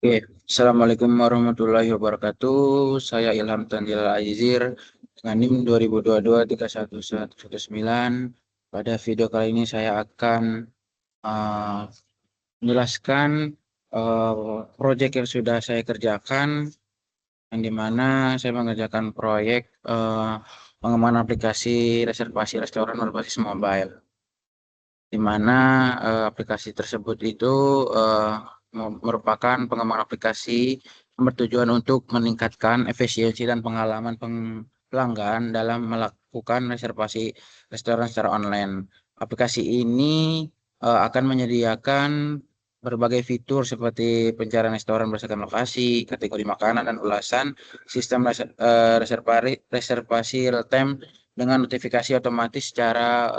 Oke, Assalamualaikum warahmatullahi wabarakatuh. Saya Ilham Tanzil Aizir dengan NIM 2022-31119. Pada video kali ini saya akan uh, menjelaskan proyek yang sudah saya kerjakan, yang dimana saya mengerjakan proyek pengembangan aplikasi reservasi restoran berbasis mobile, di mana aplikasi tersebut itu eh, merupakan pengembangan aplikasi yang bertujuan untuk meningkatkan efisiensi dan pengalaman pelanggan dalam melakukan reservasi restoran secara online. Aplikasi ini akan menyediakan berbagai fitur seperti pencarian restoran berdasarkan lokasi, kategori makanan, dan ulasan, sistem reservasi real time dengan notifikasi otomatis secara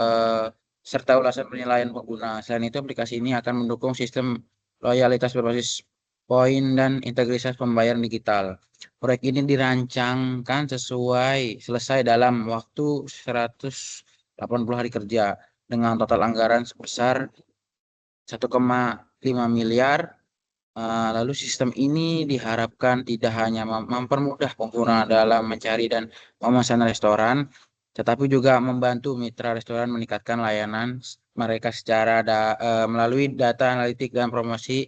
serta ulasan penilaian pengguna. Selain itu, aplikasi ini akan mendukung sistem loyalitas berbasis poin dan integritas pembayaran digital. Proyek ini dirancangkan selesai dalam waktu 180 hari kerja dengan total anggaran sebesar 1,5 miliar. Lalu sistem ini diharapkan tidak hanya mempermudah pengguna dalam mencari dan memesan restoran, tetapi juga membantu mitra restoran meningkatkan layanan mereka melalui data analitik dan promosi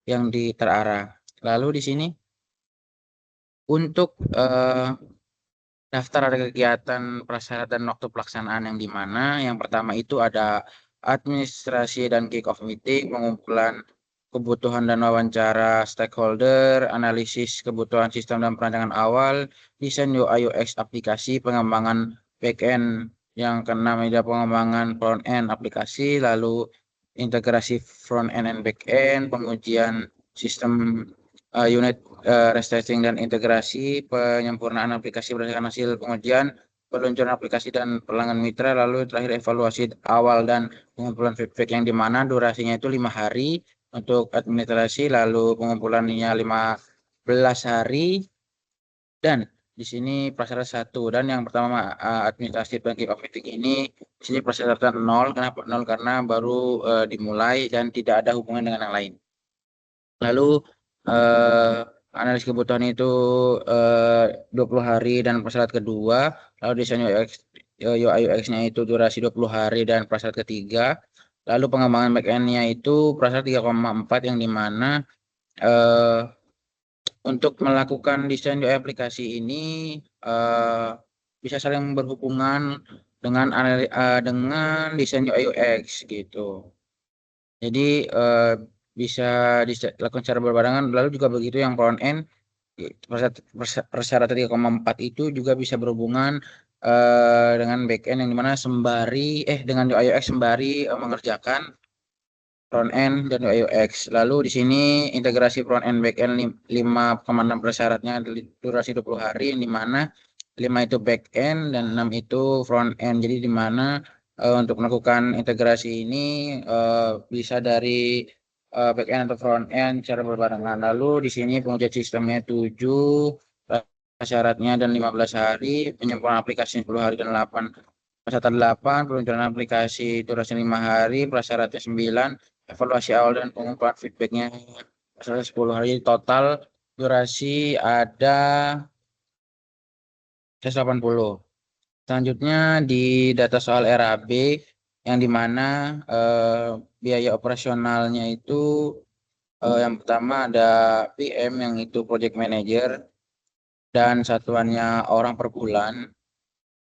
yang terarah. Lalu di sini untuk daftar ada kegiatan prasyarat dan waktu pelaksanaan yang di mana yang pertama itu ada administrasi dan kick-off meeting, pengumpulan kebutuhan dan wawancara stakeholder, analisis kebutuhan sistem dan perancangan awal, desain UI UX aplikasi, pengembangan backend, yang keenam ada pengembangan front end aplikasi, lalu integrasi front end dan back end, pengujian sistem unit restretching dan integrasi, penyempurnaan aplikasi berdasarkan hasil pengujian, peluncuran aplikasi dan pelanggan mitra, lalu terakhir evaluasi awal dan pengumpulan feedback yang di mana durasinya itu 5 hari untuk administrasi, lalu pengumpulannya 15 hari, dan di sini prasyarat satu. Dan yang pertama administrasi dan kick off meeting ini, di sini prasyaratnya nol. Kenapa nol? Karena baru dimulai dan tidak ada hubungan dengan yang lain. Lalu eh, analis kebutuhan itu 20 hari dan prasyarat kedua. Lalu desain UI UX-nya itu durasi 20 hari dan prasyarat ketiga. Lalu pengembangan backend-nya itu prasyarat 3,4, yang dimana eh, untuk melakukan desain UI aplikasi ini eh, bisa saling berhubungan dengan desain UI UX gitu. Jadi bisa dilakukan secara berbarengan. Lalu juga begitu yang front end, persyaratan 3,4 itu juga bisa berhubungan dengan back end, yang dimana dengan UI UX sembari mengerjakan front end dan UI UX. Lalu di sini integrasi front end back end 5,6 persyaratnya durasi 20 hari, yang dimana 5 itu back end dan 6 itu front end. Jadi di mana untuk melakukan integrasi ini bisa dari back end atau front end secara berbarengan. Lalu di sini pengujian sistemnya 7 syaratnya dan 15 hari, penyempurnaan aplikasi 10 hari dan 8 persyarat 8, peluncuran aplikasi durasi 5 hari, prasyaratnya 9, evaluasi awal dan pengumpulan feedbacknya prasyarat 10 hari. Total durasi ada 180. Selanjutnya di data soal RAB, yang dimana biaya operasionalnya itu yang pertama ada PM, yang itu project manager, dan satuannya orang per bulan,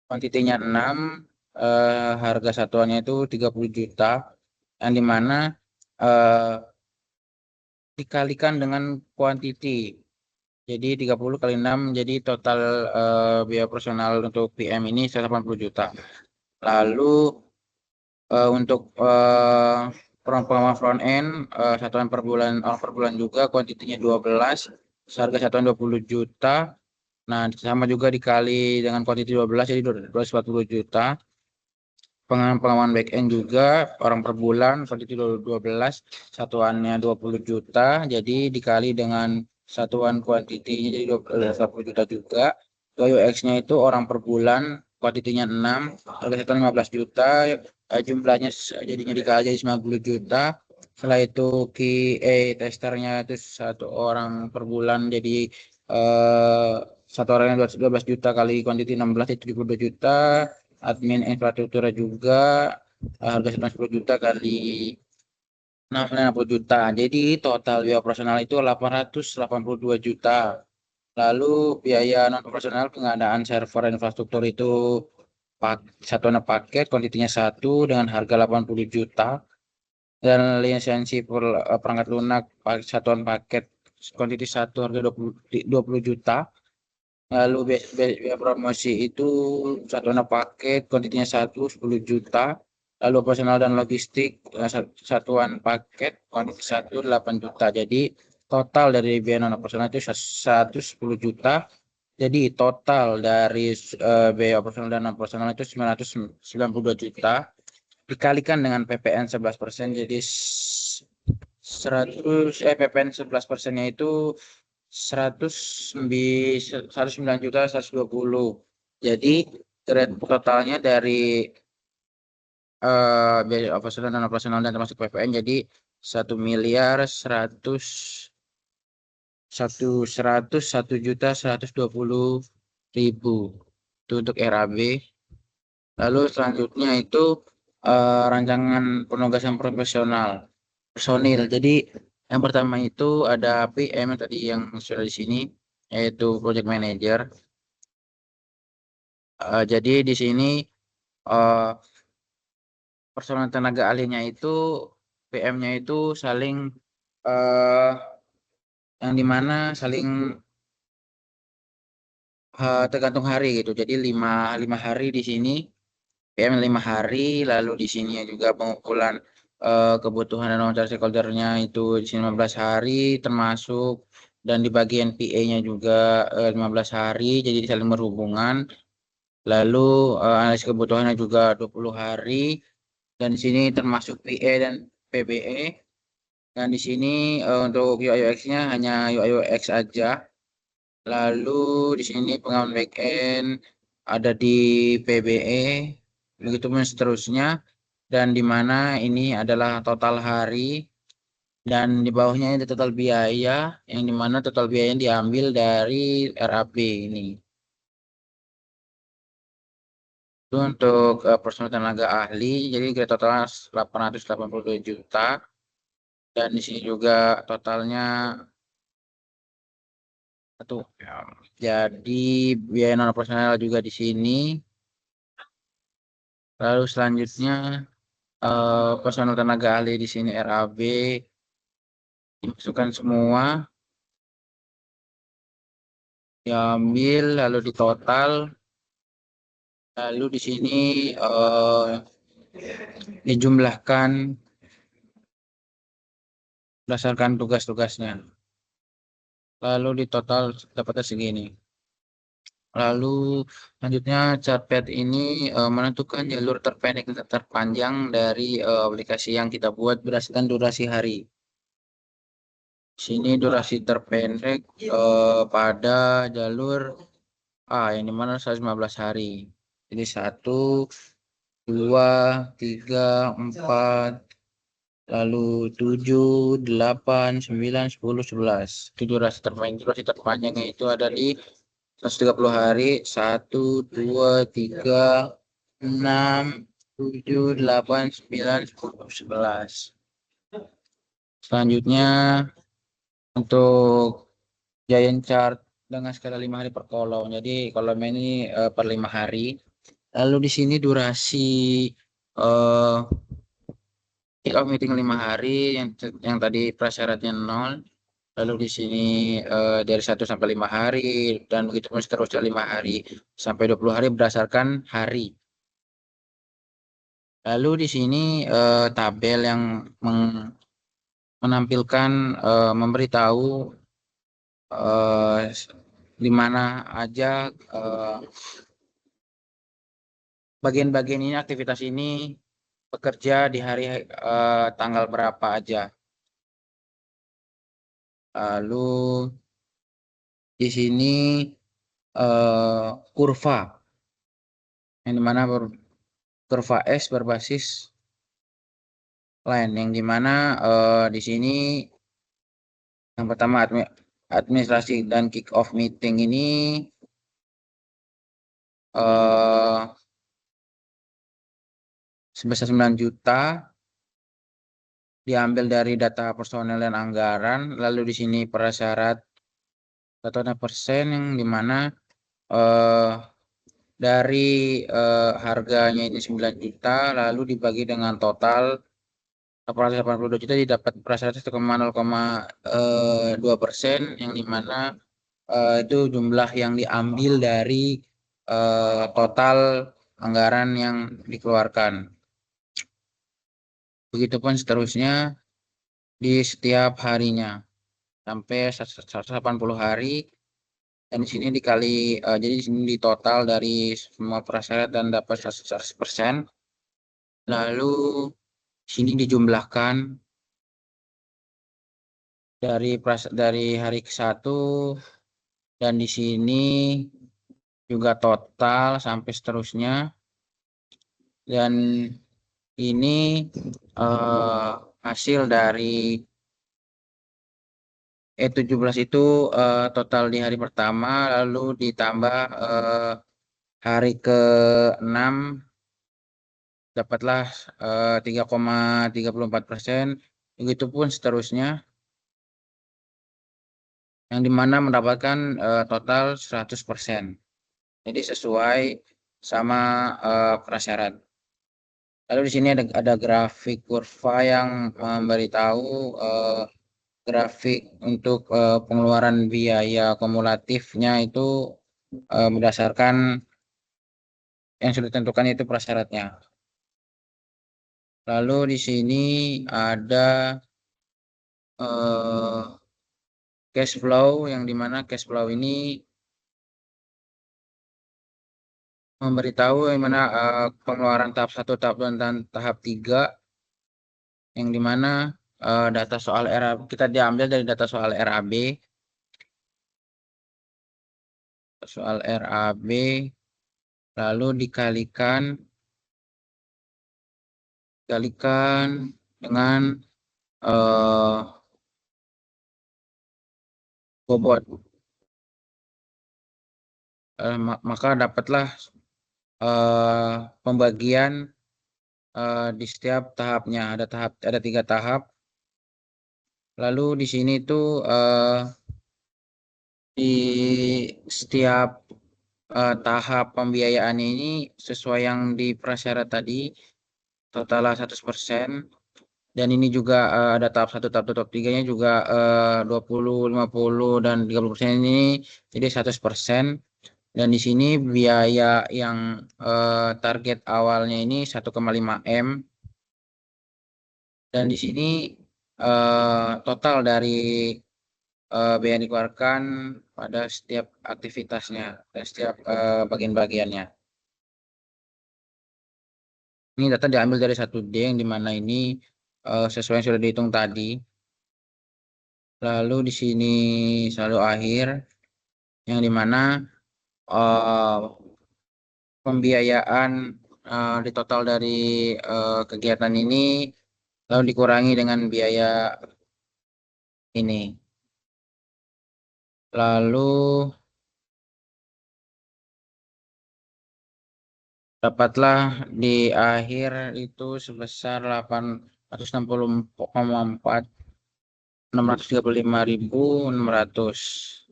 kuantitinya 6, harga satuannya itu 30 juta, yang dimana eh, dikalikan dengan kuantiti. Jadi 30 kali 6, jadi total biaya operasional untuk PM ini 180 juta. Lalu untuk pengembangan front end, satuan per bulan, orang per bulan juga, kuantitinya 12, harga satuan 20 juta. Nah, sama juga dikali dengan kuantiti 12, jadi 240 juta. Pengembangan back end juga, orang per bulan, kuantiti 12, satuannya 20 juta, jadi dikali dengan satuan kuantitinya, jadi 20 juta juga. UX-nya itu orang per bulan, kuantitinya 6, harga satuan 15 juta, jumlahnya jadinya dikali jadi 90 juta. Setelah itu QA testernya itu 1 orang per bulan, jadi eh, 1 orang yang 12 juta kali quantity 16 itu 72 juta. Admin infrastrukturnya juga harga 10 juta kali 60 juta. Jadi total biaya operasional itu 882 juta. Lalu biaya non operasional pengadaan server dan infrastruktur itu satuan paket kuantitinya 1 dengan harga 80 juta, dan lisensi perangkat lunak satuan paket kuantiti 1 harga 20 juta. Lalu biaya promosi itu satuan paket kuantitinya 10 juta. Lalu operasional dan logistik satuan paket kuantiti 8 juta. Jadi total dari biaya non operasional itu 110 juta. Jadi total dari biaya operasional dan non operasional itu 992 juta dikalikan dengan PPN 11%, jadi 100 PPN 11%-nya itu 109 juta 120. Jadi totalnya dari biaya operasional dan operasional dan termasuk PPN jadi 1.101.120.000 itu untuk RAB. Lalu selanjutnya itu rancangan penugasan profesional personil. Jadi yang pertama itu ada PM tadi yang sudah di sini, yaitu Project Manager. Jadi di sini uh, personal tenaga ahlinya itu PM-nya itu saling uh, yang dimana saling tergantung hari gitu. Jadi lima hari di sini PM 5 hari. Lalu di sini juga pengumpulan kebutuhan dan wawancara stakeholder-nya itu di sini 15 hari termasuk, dan di bagian PA-nya juga 15 hari, jadi saling berhubungan. Lalu analisis kebutuhannya juga 20 hari, dan di sini termasuk PA dan PBE. Dan di sini untuk UI UX-nya hanya UI UX aja. Lalu di sini pengawalan backend ada di PBE, begitu pun seterusnya. Dan di mana ini adalah total hari, dan di bawahnya ada total biaya, yang di mana total biaya diambil dari RAB ini. Itu untuk personal tenaga ahli, jadi kira totalnya 882 juta. Dan di sini juga totalnya satu. Jadi biaya non operasional juga di sini. Lalu selanjutnya personal tenaga ahli di sini RAB dimasukkan semua, diambil lalu ditotal. Lalu di sini dijumlahkan berdasarkan tugas-tugasnya. Lalu di total dapatnya segini. Lalu selanjutnya Chartpad ini menentukan jalur terpendek dan terpanjang dari aplikasi yang kita buat berdasarkan durasi hari. Sini durasi terpendek pada jalur yang dimana 115 hari. Jadi 1, 2, 3, 4, lalu 7, 8, 9, 10, 11. Itu durasi terpanjang. Durasi terpanjangnya itu ada di 130 hari. 1, 2, 3, 6, 7, 8, 9, 10, 11. Selanjutnya untuk Giant Chart dengan skala 5 hari per kolom. Jadi kolom ini per 5 hari. Lalu di sini durasi eh kick off meeting 5 hari, yang tadi prasyaratnya 0. Lalu di sini dari 1 sampai 5 hari, dan begitu pun seterusnya 5 hari sampai 20 hari berdasarkan hari. Lalu di sini tabel yang menampilkan memberitahu eh, di mana aja bagian-bagian ini, aktivitas ini bekerja di hari tanggal berapa aja. Lalu di sini kurva, yang dimana kurva S berbasis lain yang dimana di sini yang pertama administrasi dan kick off meeting ini sebesar 9 juta diambil dari data personel dan anggaran. Lalu di sini prasyarat atau persen yang dimana dari harganya ini 9 juta lalu dibagi dengan total 882 juta didapat prasyarat 1,0,2% yang dimana itu jumlah yang diambil dari total anggaran yang dikeluarkan. Begitupun seterusnya di setiap harinya sampai 180 hari, dan di sini dikali jadi di sini di total dari semua prasyarat dan dapat 100%. Lalu sini dijumlahkan dari hari ke-1 dan di sini juga total sampai seterusnya, dan ini hasil dari E17 itu total di hari pertama lalu ditambah hari ke-6 dapatlah 3,34%. Begitupun seterusnya yang dimana mendapatkan total 100%. Jadi sesuai sama prasyarat. Lalu di sini ada grafik kurva yang memberitahu grafik untuk pengeluaran biaya kumulatifnya itu berdasarkan yang sudah ditentukan itu prasyaratnya. Lalu di sini ada cash flow yang dimana cash flow ini memberitahu yang mana pengeluaran tahap 1, tahap 2, dan tahap 3 yang dimana data soal RAB kita diambil dari data soal RAB lalu dikalikan dengan bobot, maka dapatlah pembagian di setiap tahapnya. Ada 3 tahap. Lalu di sini tuh di setiap tahap pembiayaan ini sesuai yang di prasyarat tadi total 100%, dan ini juga ada tahap 1, tahap 2, tahap 3-nya juga 20, 50 dan 30% ini jadi 100%. Dan di sini biaya yang target awalnya ini 1,5 M, dan di sini total dari biaya yang dikeluarkan pada setiap aktivitasnya dan setiap bagian-bagiannya. Ini data diambil dari 1D yang dimana ini sesuai yang sudah dihitung tadi. Lalu di sini saldo akhir yang dimana pembiayaan di total dari kegiatan ini lalu dikurangi dengan biaya ini. Lalu dapatlah di akhir itu sebesar 635.600.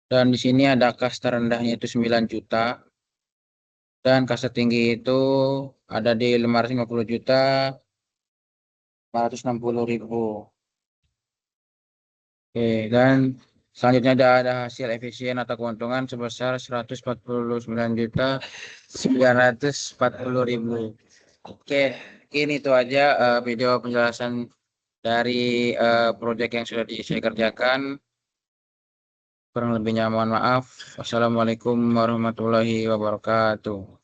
Dan di sini ada kas terendahnya itu 9 juta. Dan kas tertinggi itu ada di 550.460.000. Oke, dan selanjutnya ada hasil efisien atau keuntungan sebesar 149.940.000. Oke, ini itu aja video penjelasan dari proyek yang sudah saya kerjakan. Kurang lebihnya mohon maaf. Wassalamualaikum warahmatullahi wabarakatuh.